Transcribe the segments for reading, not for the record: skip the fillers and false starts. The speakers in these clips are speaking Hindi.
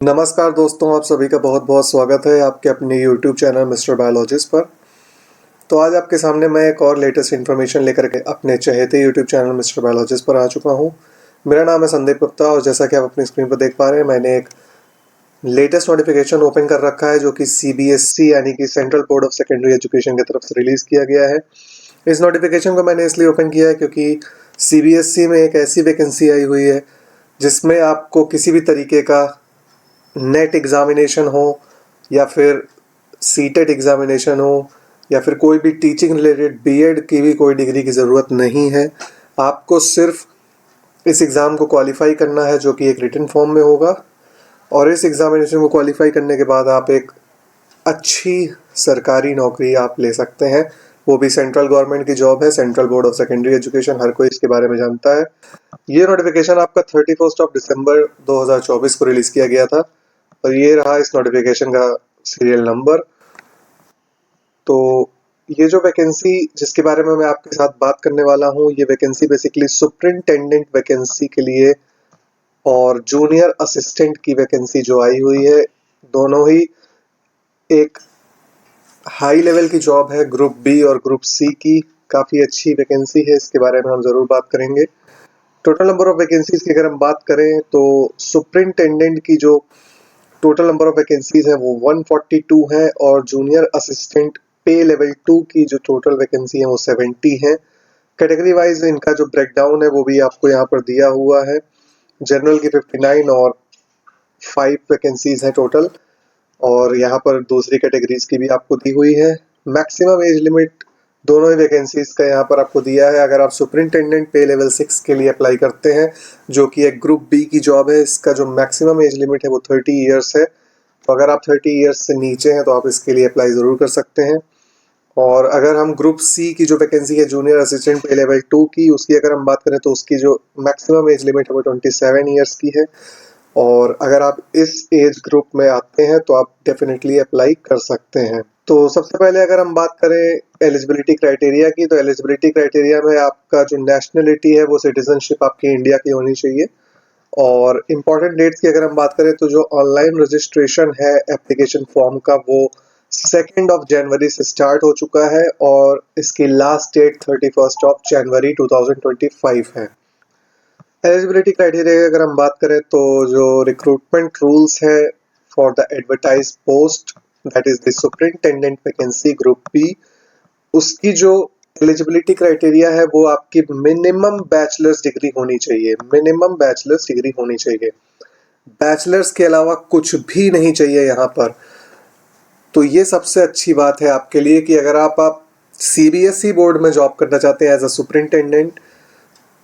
नमस्कार दोस्तों, आप सभी का बहुत बहुत स्वागत है आपके अपने YouTube चैनल मिस्टर बायोलॉजिस्ट पर। तो आज आपके सामने मैं एक और लेटेस्ट इन्फॉर्मेशन लेकर के अपने चहेते YouTube चैनल मिस्टर बायोलॉजिस्ट पर आ चुका हूँ। मेरा नाम है संदीप गुप्ता और जैसा कि आप अपनी स्क्रीन पर देख पा रहे हैं, मैंने एक लेटेस्ट नोटिफिकेशन ओपन कर रखा है जो कि CBSE यानी कि central board of secondary education की तरफ से रिलीज़ किया गया है। इस नोटिफिकेशन को मैंने इसलिए ओपन किया है क्योंकि CBSE में एक ऐसी वैकेंसी आई हुई है जिसमें आपको किसी भी तरीके का नेट एग्ज़ामिनेशन हो या फिर सीटेट एग्ज़ामिनेशन हो या फिर कोई भी टीचिंग रिलेटेड बीएड की भी कोई डिग्री की ज़रूरत नहीं है। आपको सिर्फ इस एग्ज़ाम को क्वालिफाई करना है जो कि एक रिटन फॉर्म में होगा, और इस एग्ज़ामिनेशन को क्वालिफाई करने के बाद आप एक अच्छी सरकारी नौकरी आप ले सकते हैं, वो भी सेंट्रल गवर्नमेंट की जॉब है। Central board of secondary education, हर कोई इसके बारे में जानता है। ये नोटिफिकेशन आपका 31 दिसंबर 2024 को रिलीज़ किया गया था और ये रहा इस नोटिफिकेशन का सीरियल नंबर। तो ये जो वैकेंसी जिसके बारे में मैं आपके साथ बात करने वाला हूँ, ये वैकेंसी बेसिकली सुपरिंटेंडेंट वैकेंसी के लिए और जूनियर असिस्टेंट की वैकेंसी जो आई हुई है, दोनों ही एक हाई लेवल की जॉब है। ग्रुप बी और ग्रुप सी की काफ़ी अच्छी वैकेंसी है, इसके बारे में हम ज़रूर बात करेंगे। टोटल नंबर ऑफ वैकेंसीज की अगर हम बात करें तो सुपरिंटेंडेंट की जो टोटल नंबर ऑफ वैकेंसीज है वो 142 है और जूनियर असिस्टेंट पे लेवल 2 की जो टोटल वैकेंसी है वो 70 है। कैटेगरी वाइज इनका जो ब्रेकडाउन है वो भी आपको यहाँ पर दिया हुआ है। जनरल की 59 और 5 वैकेंसीज है टोटल, और यहाँ पर दूसरी कैटेगरीज की भी आपको दी हुई है। मैक्सिमम एज लिमिट दोनों ही वैकेंसीज का यहाँ पर आपको दिया है। अगर आप सुपरिंटेंडेंट पे लेवल 6 के लिए अप्लाई करते हैं जो कि एक ग्रुप बी की जॉब है, इसका जो मैक्सिमम एज लिमिट है वो 30 ईयर्स है। तो अगर आप 30 ईयर्स से नीचे हैं तो आप इसके लिए अप्लाई ज़रूर कर सकते हैं। और अगर हम ग्रुप सी की जो वैकेंसी है जूनियर असिस्टेंट पे लेवल 2 की, उसकी अगर हम बात करें तो उसकी जो मैक्सिमम एज लिमिट है वो 27 ईयर्स की है। और अगर आप इस एज ग्रुप में आते हैं तो आप डेफिनेटली अप्लाई कर सकते हैं। तो सबसे पहले अगर हम बात करें एलिजिबिलिटी क्राइटेरिया की, तो एलिजिबिलिटी क्राइटेरिया में आपका जो नेशनलिटी है वो सिटीजनशिप आपकी इंडिया की होनी चाहिए। और इम्पॉर्टेंट डेट्स की अगर हम बात करें तो जो ऑनलाइन रजिस्ट्रेशन है एप्लीकेशन फॉर्म का वो 2 जनवरी से स्टार्ट हो चुका है और इसकी लास्ट डेट 31 जनवरी 2025 है। एलिजिबिलिटी क्राइटेरिया की अगर हम बात करें तो जो रिक्रूटमेंट रूल्स है for the advertise post that is the superintendent vacancy group B, उसकी जो एलिजिबिलिटी क्राइटेरिया है वो आपकी मिनिमम बैचलर्स डिग्री होनी चाहिए। मिनिमम बैचलर्स डिग्री होनी चाहिए, बैचलर्स के अलावा कुछ भी नहीं चाहिए यहाँ पर। तो ये सबसे अच्छी बात है आपके लिए कि अगर आप CBSE बोर्ड में जॉब करना चाहते हैं एज अ सुपरिंटेंडेंट,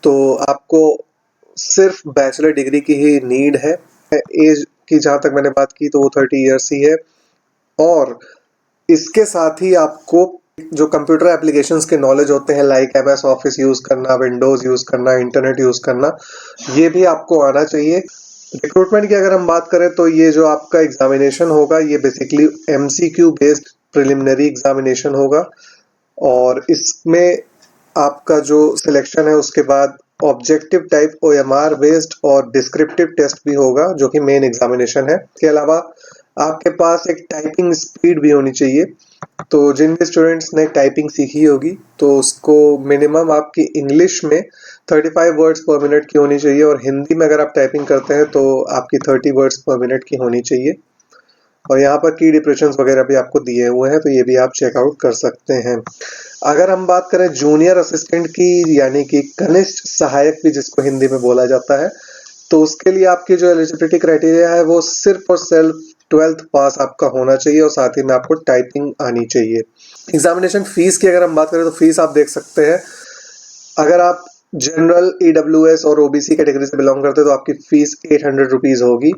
तो आपको सिर्फ बैचलर डिग्री की ही नीड है। एज की जहाँ तक मैंने बात की तो वो 30 ईयर्स ही है, और इसके साथ ही आपको जो कंप्यूटर एप्लीकेशंस के नॉलेज होते हैं लाइक MS ऑफिस यूज़ करना, विंडोज़ यूज़ करना, इंटरनेट यूज़ करना, ये भी आपको आना चाहिए। रिक्रूटमेंट की अगर हम बात करें तो ये जो आपका एग्जामिनेशन होगा ये basically MCQ based preliminary examination होगा, और इसमें आपका जो सिलेक्शन है उसके बाद ऑब्जेक्टिव टाइप OMR बेस्ड और डिस्क्रिप्टिव टेस्ट भी होगा जो कि मेन एग्जामिनेशन है। इसके अलावा आपके पास एक टाइपिंग स्पीड भी होनी चाहिए। तो जिन भी स्टूडेंट्स ने टाइपिंग सीखी होगी तो उसको मिनिमम आपकी इंग्लिश में 35 वर्ड्स पर मिनट की होनी चाहिए, और हिंदी में अगर आप टाइपिंग करते हैं तो आपकी 30 वर्ड्स पर मिनट की होनी चाहिए। और यहाँ पर की डिप्रेशंस वगैरह भी आपको दिए हुए हैं, तो ये भी आप चेकआउट कर सकते हैं। अगर हम बात करें जूनियर असिस्टेंट की, यानी कि कनिष्ठ सहायक भी जिसको हिंदी में बोला जाता है, तो उसके लिए आपकी जो एलिजिबिलिटी क्राइटेरिया है वो सिर्फ और सिर्फ 12th पास आपका होना चाहिए और साथ ही में आपको टाइपिंग आनी चाहिए। एग्जामिनेशन फीस की अगर हम बात करें तो फीस आप देख सकते हैं, अगर आप जनरल EWS और OBC कैटेगरी से बिलोंग करते हैं तो आपकी फीस 800 रुपीज़ होगी,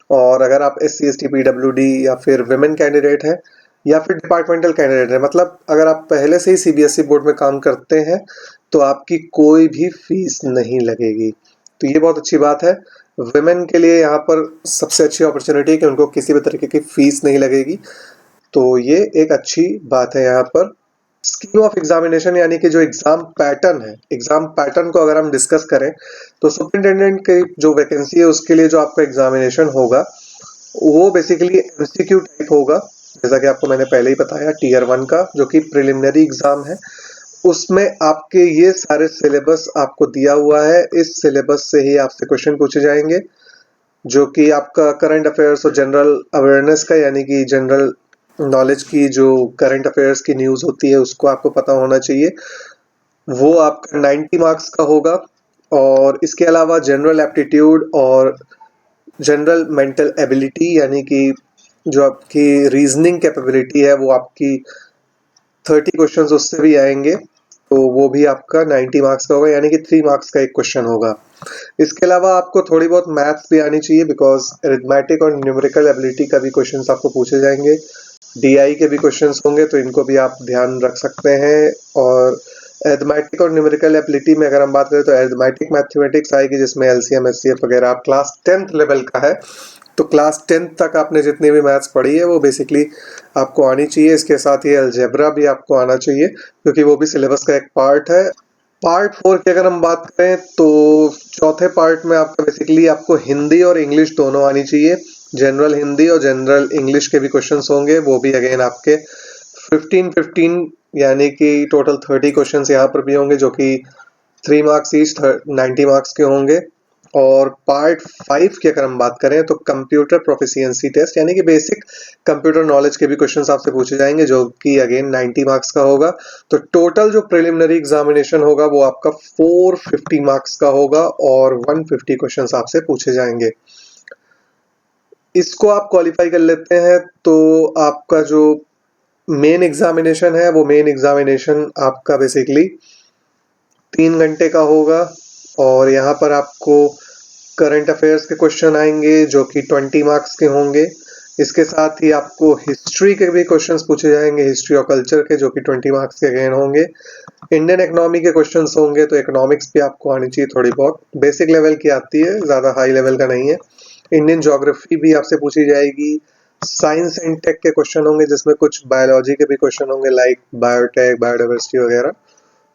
और अगर आप SC ST PWD या फिर विमेन कैंडिडेट है या फिर डिपार्टमेंटल कैंडिडेट है, मतलब अगर आप पहले से ही CBSE बोर्ड में काम करते हैं तो आपकी कोई भी फीस नहीं लगेगी। तो ये बहुत अच्छी बात है। विमेन के लिए यहाँ पर सबसे अच्छी अपॉर्चुनिटी है कि उनको किसी भी तरीके की फीस नहीं लगेगी, तो ये एक अच्छी बात है यहाँ पर। स्कीम ऑफ एग्जामिनेशन यानी कि जो एग्जाम पैटर्न है, एग्जाम पैटर्न को अगर हम डिस्कस करें तो सुपरिंटेंडेंट की जो वैकेंसी है उसके लिए जो आपका एग्जामिनेशन होगा वो बेसिकली एमसीक्यू टाइप होगा, जैसा कि आपको मैंने पहले ही बताया, टीयर 1 का जो कि प्रिलिमिनरी एग्जाम है। उसमें आपके ये सारे सिलेबस आपको दिया हुआ है, इस सिलेबस से ही आपसे क्वेश्चन पूछे जाएंगे, जो कि आपका करंट अफेयर्स और जनरल अवेयरनेस का, यानी कि जनरल नॉलेज की, जो करंट अफेयर्स की न्यूज़ होती है उसको आपको पता होना चाहिए। वो आपका 90 मार्क्स का होगा। और इसके अलावा जनरल एप्टीट्यूड और जनरल मेंटल एबिलिटी, यानी कि जो आपकी रीजनिंग कैपेबिलिटी है, वो आपकी 30 क्वेश्चंस उससे भी आएंगे, तो वो भी आपका 90 मार्क्स का होगा, यानी कि 3 मार्क्स का एक क्वेश्चन होगा। इसके अलावा आपको थोड़ी बहुत मैथ्स भी आनी चाहिए, बिकॉज अरिथमेटिक और न्यूमेरिकल एबिलिटी का भी क्वेश्चंस आपको पूछे जाएंगे, डीआई के भी क्वेश्चंस होंगे, तो इनको भी आप ध्यान रख सकते हैं। और अरिथमेटिक और न्यूमेरिकल एबिलिटी में अगर हम बात करें तो अरिथमेटिक मैथमेटिक्स आएगी, जिसमें एलसीएम एचसीएफ वगैरह आप क्लास 10th लेवल का है, तो क्लास 10th तक आपने जितनी भी मैथ्स पढ़ी है वो बेसिकली आपको आनी चाहिए। इसके साथ ही अलजेब्रा भी आपको आना चाहिए, क्योंकि वो भी सिलेबस का एक पार्ट है। पार्ट 4 की अगर हम बात करें तो चौथे पार्ट में आपका बेसिकली आपको हिंदी और इंग्लिश दोनों आनी चाहिए। जनरल हिंदी और जनरल इंग्लिश के भी क्वेश्चंस होंगे, वो भी अगेन आपके 15-15 यानी कि टोटल 30 क्वेश्चंस यहाँ पर भी होंगे, जो कि 3 मार्क्स ईच 90 मार्क्स के होंगे। और पार्ट 5 की अगर हम बात करें तो कंप्यूटर प्रोफिशिएंसी टेस्ट, यानी कि बेसिक कंप्यूटर नॉलेज के भी क्वेश्चंस आपसे पूछे जाएंगे, जो कि अगेन 90 मार्क्स का होगा। तो टोटल जो प्रिलिमिनरी एग्जामिनेशन होगा वो आपका 450 मार्क्स का होगा और 150 क्वेश्चंस आपसे पूछे जाएंगे। इसको आप क्वालिफाई कर लेते हैं तो आपका जो मेन एग्जामिनेशन है, वो मेन एग्जामिनेशन आपका बेसिकली 3 घंटे का होगा। और यहाँ पर आपको करंट अफेयर्स के क्वेश्चन आएंगे, जो कि 20 मार्क्स के होंगे। इसके साथ ही आपको हिस्ट्री के भी क्वेश्चंस पूछे जाएंगे, हिस्ट्री और कल्चर के, जो कि 20 मार्क्स के अगेन होंगे। इंडियन इकोनॉमी के क्वेश्चंस होंगे, तो इकोनॉमिक्स भी आपको आनी चाहिए, थोड़ी बहुत बेसिक लेवल की आती है, ज़्यादा हाई लेवल का नहीं है। इंडियन ज्योग्राफी भी आपसे पूछी जाएगी। साइंस एंड टेक के क्वेश्चन होंगे, जिसमें कुछ बायोलॉजी के भी क्वेश्चन होंगे, लाइक बायोटेक, बायोडाइवर्सिटी वगैरह,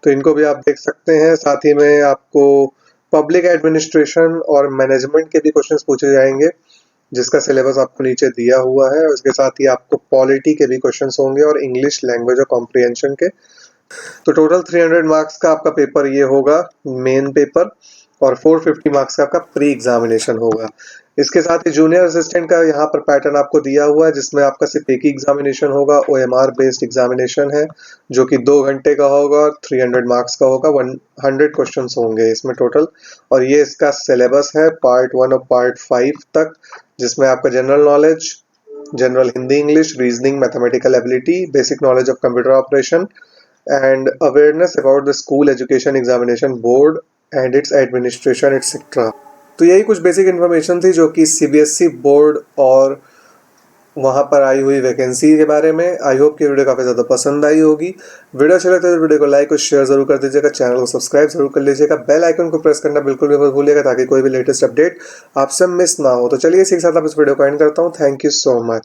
तो इनको भी आप देख सकते हैं। साथ ही में आपको पब्लिक एडमिनिस्ट्रेशन और मैनेजमेंट के भी क्वेश्चंस पूछे जाएंगे, जिसका सिलेबस आपको नीचे दिया हुआ है। उसके साथ ही आपको पॉलिटी के भी क्वेश्चंस होंगे और इंग्लिश लैंग्वेज और कॉम्प्रिहेंशन के। तो टोटल 300 मार्क्स का आपका पेपर ये होगा, मेन पेपर, और 450 मार्क्स का आपका प्री एग्जामिनेशन होगा। इसके साथ ही जूनियर असिस्टेंट का यहाँ पर पैटर्न आपको दिया हुआ है, जिसमें आपका सिर्फ एक ही एग्जामिनेशन होगा, ओएमआर बेस्ड एग्जामिनेशन है, जो कि 2 घंटे का होगा और 300 मार्क्स का होगा। 100 क्वेश्चंस होंगे इसमें टोटल। और ये इसका सिलेबस है पार्ट 1 और पार्ट 5 तक, जिसमें आपका general knowledge, general Hindi English, reasoning, mathematical ability, basic knowledge of computer operation and awareness about the school education examination board and its administration etc। तो यही कुछ बेसिक इन्फॉर्मेशन थी, जो कि सीबीएसई बोर्ड और वहाँ पर आई हुई वैकेंसी के बारे में। आई होप कि वीडियो काफ़ी ज़्यादा पसंद आई होगी। वीडियो अच्छा लगता है तो वीडियो को लाइक और शेयर जरूर कर दीजिएगा, चैनल को सब्सक्राइब जरूर कर लीजिएगा, बेल आइकन को प्रेस करना बिल्कुल भी मत भूलिएगा, ताकि कोई भी लेटेस्ट अपडेट आपसे मिस ना हो। तो चलिए इसी के साथ आप इस वीडियो को एंड करता हूँ। Thank you so much.